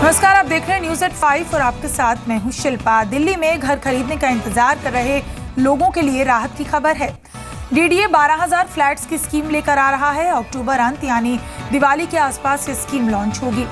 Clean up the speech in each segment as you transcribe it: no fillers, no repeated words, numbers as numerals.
नमस्कार, आप देख रहे हैं न्यूज़ एट 5 और आपके साथ मैं हूं शिल्पा। दिल्ली में घर खरीदने का इंतजार कर रहे लोगों के लिए राहत की खबर है। डीडीए 12,000 फ्लैट्स की स्कीम लेकर आ रहा है। अक्टूबर अंत यानी दिवाली के आसपास ये स्कीम लॉन्च होगी।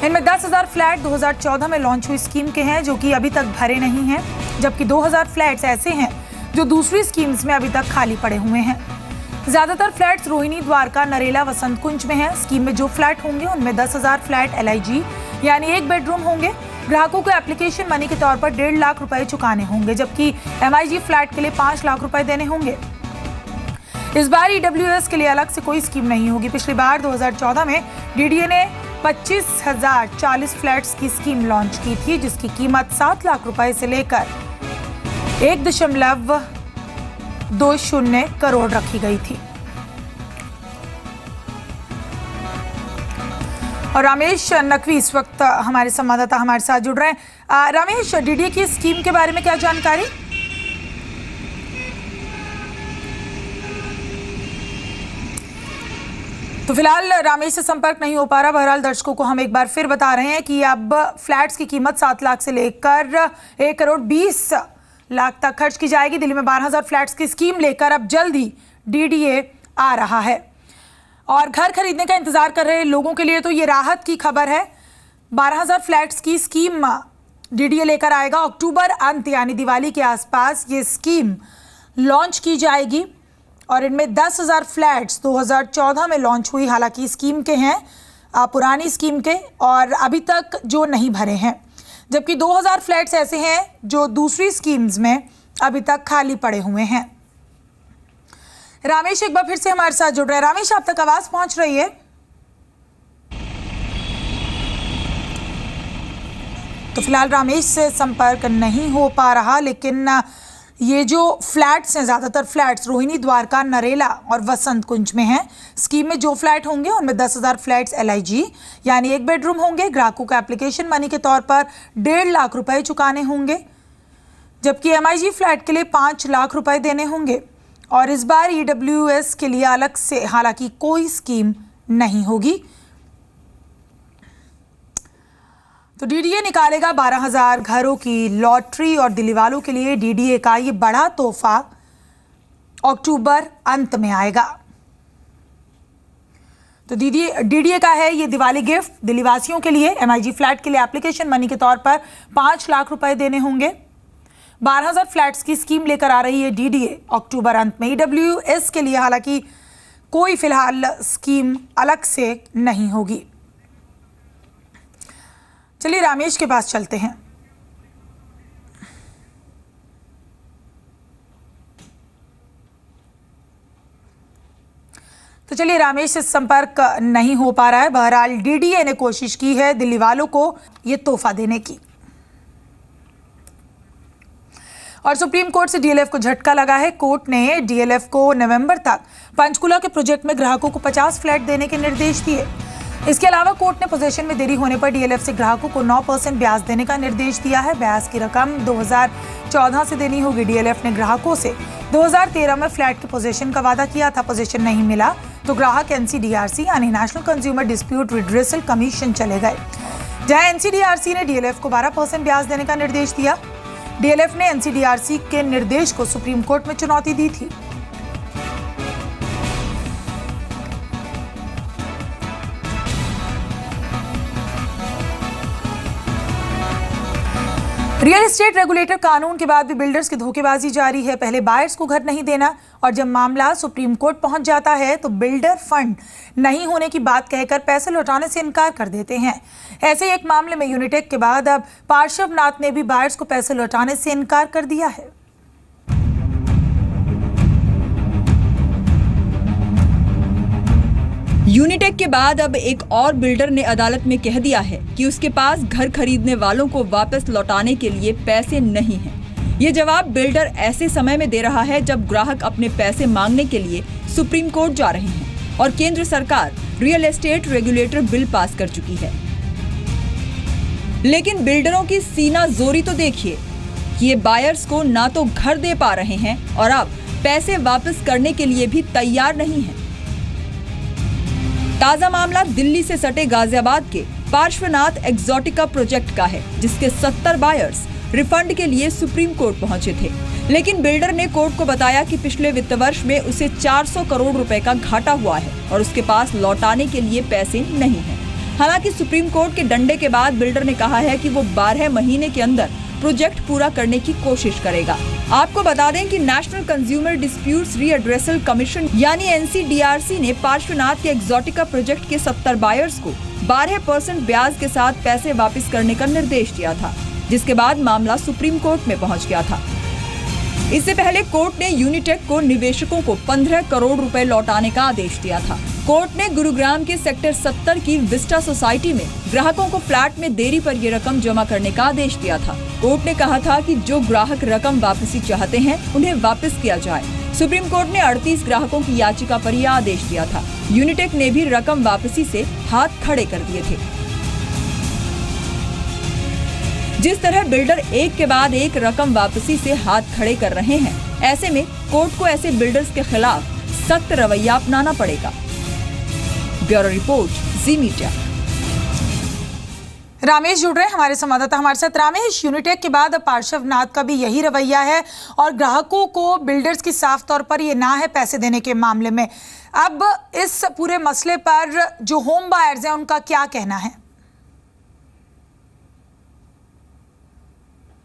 इनमें 10,000 फ्लैट 2014 में लॉन्च हुई स्कीम के हैं, जो कि अभी तक भरे नहीं हैं, जबकि 2,000 फ्लैट्स ऐसे हैं जो दूसरी स्कीम्स में अभी तक खाली पड़े हुए हैं। ज्यादातर फ्लैट्स रोहिणी, द्वारका, नरेला, वसंत कुंज में हैं। स्कीम में जो फ्लैट होंगे उनमें 10,000 फ्लैट LIG यानी एक बेडरूम होंगे। ग्राहकों को एप्लीकेशन मनी के तौर पर 1.5 लाख रुपए चुकाने होंगे, जबकि MIG फ्लैट के लिए 5 लाख रुपए देने होंगे। इस बार EWS के लिए अलग से कोई स्कीम नहीं होगी। पिछली बार 2014 में DDA ने 25,040 फ्लैट्स की स्कीम लॉन्च की थी, जिसकी कीमत 7 लाख रुपए से लेकर 1.20 करोड़ रखी गई थी। और रमेश नकवी इस वक्त हमारे संवाददाता हमारे साथ जुड़ रहे हैं। रमेश, DDA की स्कीम के बारे में क्या जानकारी? तो फिलहाल रमेश से संपर्क नहीं हो पा रहा। बहरहाल दर्शकों को हम एक बार फिर बता रहे हैं कि अब फ्लैट्स की कीमत 7 लाख से लेकर 1.20 करोड़ तक खर्च की जाएगी। दिल्ली में 12,000 फ्लैट्स की स्कीम लेकर अब जल्द ही DDA आ रहा है और घर खरीदने का इंतजार कर रहे लोगों के लिए तो ये राहत की खबर है। 12,000 फ्लैट्स की स्कीम DDA लेकर आएगा। अक्टूबर अंत यानी दिवाली के आसपास ये स्कीम लॉन्च की जाएगी और इनमें 10,000 फ्लैट्स 2014 में लॉन्च हुई, हालांकि स्कीम के हैं, पुरानी स्कीम के, और अभी तक जो नहीं भरे हैं, जबकि 2,000 फ्लैट्स ऐसे हैं जो दूसरी स्कीम्स में अभी तक खाली पड़े हुए हैं। रामेश एक बार फिर से हमारे साथ जुड़ रहे हैं। रामेश, आप तक आवाज पहुंच रही है? तो फिलहाल रामेश से संपर्क नहीं हो पा रहा, लेकिन ये जो फ्लैट्स हैं, ज्यादातर फ्लैट्स रोहिणी, द्वारका, नरेला और वसंत कुंज में हैं। स्कीम में जो फ्लैट होंगे उनमें 10,000 फ्लैट्स LIG यानी एक बेडरूम होंगे। ग्राहकों को एप्लीकेशन मनी के तौर पर 1.5 लाख रुपए चुकाने होंगे, जबकि MIG फ्लैट के लिए 5 लाख रुपए देने होंगे। और इस बार EWS के लिए अलग से हालांकि कोई स्कीम नहीं होगी। तो DDA निकालेगा 12,000 घरों की लॉटरी और दिल्ली वालों के लिए DDA का ये बड़ा तोहफा अक्टूबर अंत में आएगा। तो DDA का है ये दिवाली गिफ्ट दिल्ली वासियों के लिए। MIG फ्लैट के लिए एप्लीकेशन मनी के तौर पर 5 लाख रुपए देने होंगे। 12,000 फ्लैट्स की स्कीम लेकर आ रही है DDA अक्टूबर अंत में। EWS के लिए हालांकि कोई फिलहाल स्कीम अलग से नहीं होगी। चलिए रामेश के पास चलते हैं। तो चलिए रामेश से संपर्क नहीं हो पा रहा है। बहरहाल DDA ने कोशिश की है दिल्ली वालों को ये तोहफा देने की। और सुप्रीम कोर्ट से DLF को झटका लगा है। कोर्ट ने DLF को नवंबर तक पंचकुला के प्रोजेक्ट में ग्राहकों को 50 फ्लैट देने के निर्देश दिए। इसके अलावा कोर्ट ने पोजीशन में देरी होने पर DLF से ग्राहकों को 9% ब्याज देने का निर्देश दिया है। ब्याज की रकम 2014 से देनी होगी। DLF ने ग्राहकों से 2013 में फ्लैट के पोजीशन का वादा किया था। पोजीशन नहीं मिला तो ग्राहक NCDRC यानी national consumer dispute redressal commission चले गए, जहां NCDRC ने DLF को 12% ब्याज देने का निर्देश दिया। DLF ने NCDRC के निर्देश को सुप्रीम कोर्ट में चुनौती दी थी। रियल एस्टेट रेगुलेटर कानून के बाद भी बिल्डर्स की धोखेबाजी जारी है। पहले बायर्स को घर नहीं देना और जब मामला सुप्रीम कोर्ट पहुंच जाता है तो बिल्डर फंड नहीं होने की बात कहकर पैसे लौटाने से इनकार कर देते हैं। ऐसे ही एक मामले में यूनिटेक के बाद अब पार्श्वनाथ ने भी बायर्स को पैसे लौटाने से इनकार कर दिया है। यूनिटेक के बाद अब एक और बिल्डर ने अदालत में कह दिया है कि उसके पास घर खरीदने वालों को वापस लौटाने के लिए पैसे नहीं हैं। ये जवाब बिल्डर ऐसे समय में दे रहा है जब ग्राहक अपने पैसे मांगने के लिए सुप्रीम कोर्ट जा रहे हैं और केंद्र सरकार real estate regulator bill pass कर चुकी है। लेकिन बिल्डरों की सीना जोरी तो देखिए कि ये बायर्स को ना तो घर दे पा रहे हैं और अब पैसे वापस करने के लिए भी तैयार नहीं है। ताजा मामला दिल्ली से सटे गाजियाबाद के पार्श्वनाथ एक्सोटिका प्रोजेक्ट का है, जिसके 70 बायर्स रिफंड के लिए सुप्रीम कोर्ट पहुंचे थे, लेकिन बिल्डर ने कोर्ट को बताया कि पिछले वित्त वर्ष में उसे 400 करोड़ रुपए का घाटा हुआ है और उसके पास लौटाने के लिए पैसे नहीं हैं। हालांकि सुप्रीम कोर्ट के डंडे के बाद बिल्डर ने कहा है कि वो 12 महीने के अंदर प्रोजेक्ट पूरा करने की कोशिश करेगा। आपको बता दें कि नेशनल कंज्यूमर डिस्प्यूट्स रीएड्रेसल कमीशन यानी NCDRC ने पार्श्वनाथ के एक्सोटिका प्रोजेक्ट के 70 बायर्स को 12% ब्याज के साथ पैसे वापस करने का निर्देश दिया था, जिसके बाद मामला सुप्रीम कोर्ट में पहुंच गया था। इससे पहले कोर्ट ने यूनिटेक को निवेशकों को 15 करोड़ रुपए लौटाने का आदेश दिया था। कोर्ट ने गुरुग्राम के सेक्टर 70 की विस्टा सोसाइटी में ग्राहकों को फ्लैट में देरी पर ये रकम जमा करने का आदेश दिया था। कोर्ट ने कहा था कि जो ग्राहक रकम वापसी चाहते हैं उन्हें वापस किया जाए। सुप्रीम कोर्ट ने 38 ग्राहकों की याचिका पर यह आदेश दिया था। यूनिटेक ने भी रकम वापसी से हाथ खड़े कर दिए थे। जिस तरह बिल्डर एक के बाद एक रकम वापसी से हाथ खड़े कर रहे हैं, ऐसे में कोर्ट को ऐसे बिल्डर्स के खिलाफ सख्त रवैया अपनाना पड़ेगा। ब्यूरो रिपोर्ट, जी मीडिया। रामेश जुड़ रहे हैं हमारे संवाददाता हमारे साथ। रामेश, यूनिटेक के बाद अब पार्श्वनाथ का भी यही रवैया है और ग्राहकों को बिल्डर्स की साफ तौर पर ये ना है पैसे देने के मामले में। अब इस पूरे मसले पर जो होम बायर्स हैं उनका क्या कहना है?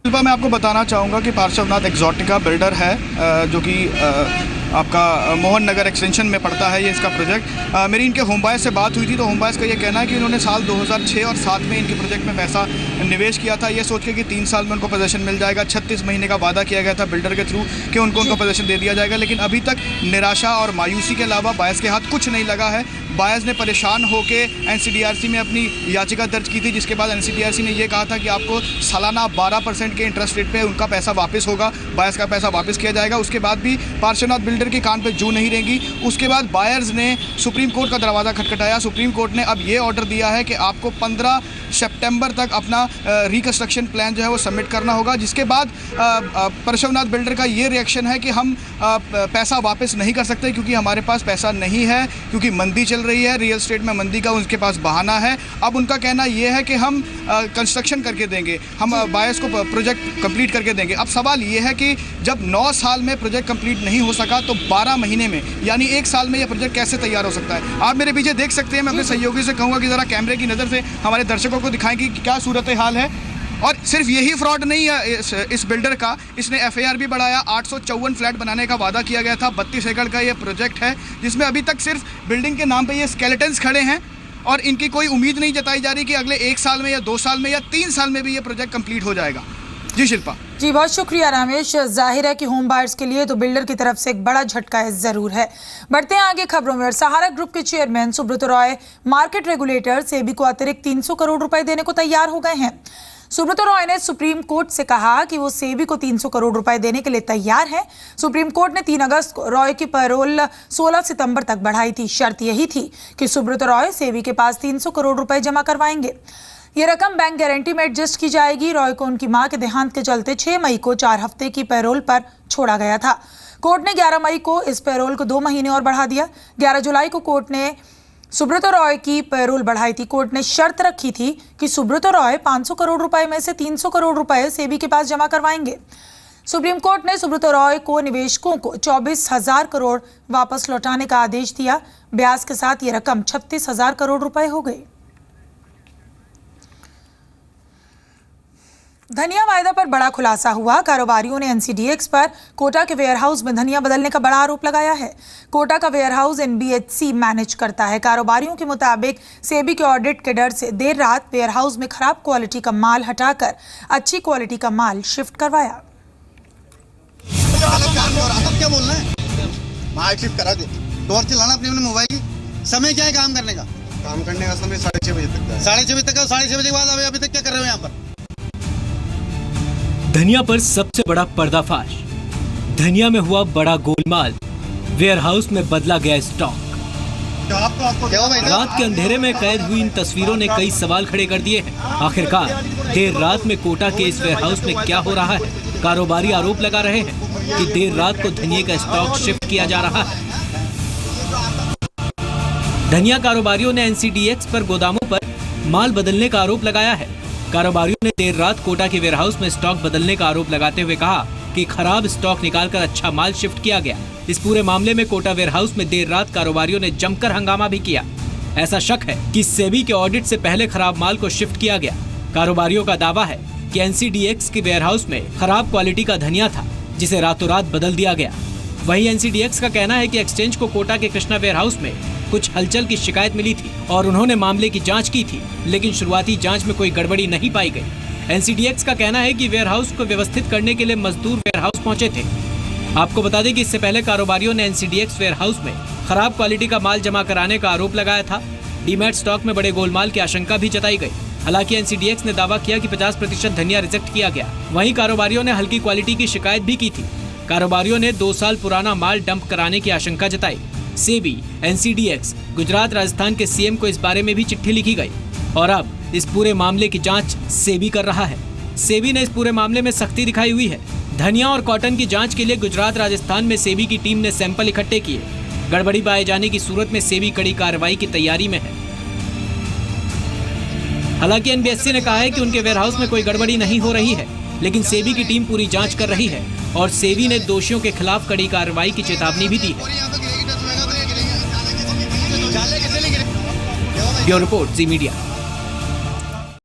मैं आपको बताना चाहूँगा कि पार्श्वनाथ एक्सोटिका बिल्डर है जो कि आपका मोहन नगर एक्सटेंशन में पड़ता है ये इसका प्रोजेक्ट। मेरी इनके होम बायर्स से बात हुई थी तो होम बायर्स का ये कहना है कि इन्होंने साल 2006 और 7 में इनके प्रोजेक्ट में पैसा निवेश किया था, ये सोच के कि 3 साल में उनको पोजीशन मिल जाएगा। 36 महीने का वादा किया गया था बिल्डर के थ्रू कि उनको उनका पोजीशन दे दिया जाएगा, लेकिन अभी तक निराशा और मायूसी के अलावा बायर्स के हाथ कुछ नहीं लगा है। बायर्स ने परेशान होकर NCDRC में अपनी याचिका दर्ज की थी, जिसके बाद NCDRC ने ये कहा था कि आपको सालाना 12% के इंटरेस्ट रेट पे उनका पैसा वापस होगा, बायर्स का पैसा वापस किया जाएगा। उसके बाद भी पार्श्वनाथ बिल्डर के कान पे जू नहीं रहेंगी। उसके बाद बायर्स ने सुप्रीम कोर्ट का दरवाज़ा खटखटाया। सुप्रीम कोर्ट ने अब ये ऑर्डर दिया है कि आपको 15 सितंबर तक अपना रिकंस्ट्रक्शन प्लान जो है वो सबमिट करना होगा, जिसके बाद पार्श्वनाथ बिल्डर का ये रिएक्शन है कि हम पैसा वापस नहीं कर सकते क्योंकि हमारे पास पैसा नहीं है, क्योंकि मंदी चल रही है, रियल एस्टेट में मंदी का उनके पास बहाना है। अब उनका कहना ये है कि हम कंस्ट्रक्शन करके देंगे, हम बायर्स को प्रोजेक्ट कंप्लीट करके देंगे। अब सवाल ये है कि जब 9 साल में प्रोजेक्ट कंप्लीट नहीं हो सका तो 12 महीने में यानी 1 साल में यह प्रोजेक्ट कैसे तैयार हो सकता है? आप मेरे पीछे देख सकते हैं। मैं अपने सहयोगी से कहूँगा कि ज़रा कैमरे की नज़र से हमारे दर्शकों को दिखाएं कि क्या सूरत हाल है। और सिर्फ यही फ्रॉड नहीं है इस बिल्डर का, इसने FAR भी बढ़ाया। 854 फ्लैट बनाने का वादा किया गया था। 32 एकड़ का ये प्रोजेक्ट है जिसमें अभी तक सिर्फ बिल्डिंग के नाम पे ये स्केलेटन्स खड़े हैं और इनकी कोई उम्मीद नहीं जताई जा रही कि अगले 1 साल में या 2 साल में या 3 साल में भी ये प्रोजेक्ट कंप्लीट हो जाएगा। जी शिल्पा। जी बहुत शुक्रिया रामेश। जाहिर है कि होम बायर्स के लिए तो बिल्डर की तरफ से एक बड़ा झटका है जरूर है। बढ़ते हैं आगे खबरों में। सहारा ग्रुप के chairman Subrata Roy market regulator SEBI को अतिरिक्त 300 करोड़ रुपए देने को तैयार हो गए हैं। सुब्रत रॉय ने सुप्रीम कोर्ट से कहा कि वो सेबी को 300 करोड़ रुपए देने के लिए तैयार हैं। सुप्रीम कोर्ट ने 3 अगस्त को रॉय की पैरोल 16 सितंबर तक बढ़ाई थी। शर्त यही थी कि सुब्रत रॉय सेबी के पास 300 करोड़ रुपए जमा करवाएंगे। ये रकम बैंक गारंटी में एडजस्ट की जाएगी। रॉय को उनकी मां के देहांत के चलते 6 मई को 4 हफ्ते की पैरोल पर छोड़ा गया था। कोर्ट ने 11 मई को इस पैरोल को 2 महीने और बढ़ा दिया। 11 जुलाई को कोर्ट ने सुब्रत रॉय की पैरोल बढ़ाई थी। कोर्ट ने शर्त रखी थी कि सुब्रत रॉय 500 करोड़ रुपए में से 300 करोड़ रुपए सेबी के पास जमा करवाएंगे। सुप्रीम कोर्ट ने सुब्रत रॉय को निवेशकों को 24,000 करोड़ वापस लौटाने का आदेश दिया। ब्याज के साथ ये रकम 36,000 करोड़ रुपए हो गई। धनिया वायदा पर बड़ा खुलासा हुआ। कारोबारियों ने NCDX पर कोटा के वेयरहाउस में धनिया बदलने का बड़ा आरोप लगाया है। कोटा का वेयरहाउस NBHC मैनेज करता है। कारोबारियों के मुताबिक सेबी के ऑडिट के डर से देर रात वेयरहाउस में खराब क्वालिटी का माल हटाकर अच्छी क्वालिटी का माल शिफ्ट करवाया। क्या बोलना है? माल शिफ्ट करा दे। डोर चलाना अपने मोबाइल की। समय क्या है काम करने का? काम करने का समय 6:30 बजे तक है। 6:30 बजे तक। 6:30 बजे के बाद अभी तक क्या कर रहे हो यहाँ पर? धनिया पर सबसे बड़ा पर्दाफाश। धनिया में हुआ बड़ा गोलमाल। वेयरहाउस में बदला गया स्टॉक। रात के अंधेरे में कैद हुई इन तस्वीरों ने कई सवाल खड़े कर दिए हैं। आखिरकार देर रात में कोटा के इस वेयरहाउस में क्या हो रहा है? कारोबारी आरोप लगा रहे हैं कि देर रात को धनिया का स्टॉक शिफ्ट किया जा रहा है। धनिया कारोबारियों ने एनसीडीएक्स पर गोदामों पर माल बदलने का आरोप लगाया है। कारोबारियों ने देर रात कोटा के वेयरहाउस में स्टॉक बदलने का आरोप लगाते हुए कहा कि खराब स्टॉक निकालकर अच्छा माल शिफ्ट किया गया। इस पूरे मामले में कोटा वेयरहाउस में देर रात कारोबारियों ने जमकर हंगामा भी किया। ऐसा शक है कि सेबी के ऑडिट से पहले खराब माल को शिफ्ट किया गया। कारोबारियों का दावा है कि एनसीडीएक्स के वेयरहाउस में खराब क्वालिटी का धनिया था, जिसे रातों रात बदल दिया गया। वहीं एनसीडीएक्स का कहना है कि एक्सचेंज को कोटा के कृष्णा वेयरहाउस में कुछ हलचल की शिकायत मिली थी और उन्होंने मामले की जांच की थी, लेकिन शुरुआती जांच में कोई गड़बड़ी नहीं पाई गई। एनसीडीएक्स का कहना है कि वेयरहाउस को व्यवस्थित करने के लिए मजदूर वेयरहाउस पहुंचे थे। आपको बता दें कि इससे पहले कारोबारियों ने एनसीडीएक्स वेयरहाउस में खराब क्वालिटी का माल जमा कराने का आरोप लगाया था। डीमैट स्टॉक में बड़े गोलमाल की आशंका भी जताई गई। हालांकि एनसीडीएक्स ने दावा किया कि 50% धनिया रिजेक्ट किया गया। वहीं कारोबारियों ने हल्की क्वालिटी की शिकायत भी की थी। कारोबारियों ने 2 साल पुराना माल डंप कराने की आशंका जताई। सेबी, एनसीडीएक्स, गुजरात, राजस्थान के सीएम को इस बारे में भी चिट्ठी लिखी गई और अब इस पूरे मामले की जांच सेबी कर रहा है। सेबी ने इस पूरे मामले में सख्ती दिखाई हुई है। धनिया और कॉटन की जांच के लिए गुजरात, राजस्थान में सेबी की टीम ने सैंपल इकट्ठे किए। गड़बड़ी पाए जाने की सूरत में सेबी कड़ी कार्रवाई की तैयारी में है। हालांकि एनबीएससी ने कहा है कि उनके वेयरहाउस में कोई गड़बड़ी नहीं हो रही है, लेकिन सेबी की टीम पूरी जांच कर रही है और सेबी ने दोषियों के खिलाफ कड़ी कार्रवाई की चेतावनी भी दी है। ब्यूरो रिपोर्ट, जी मीडिया।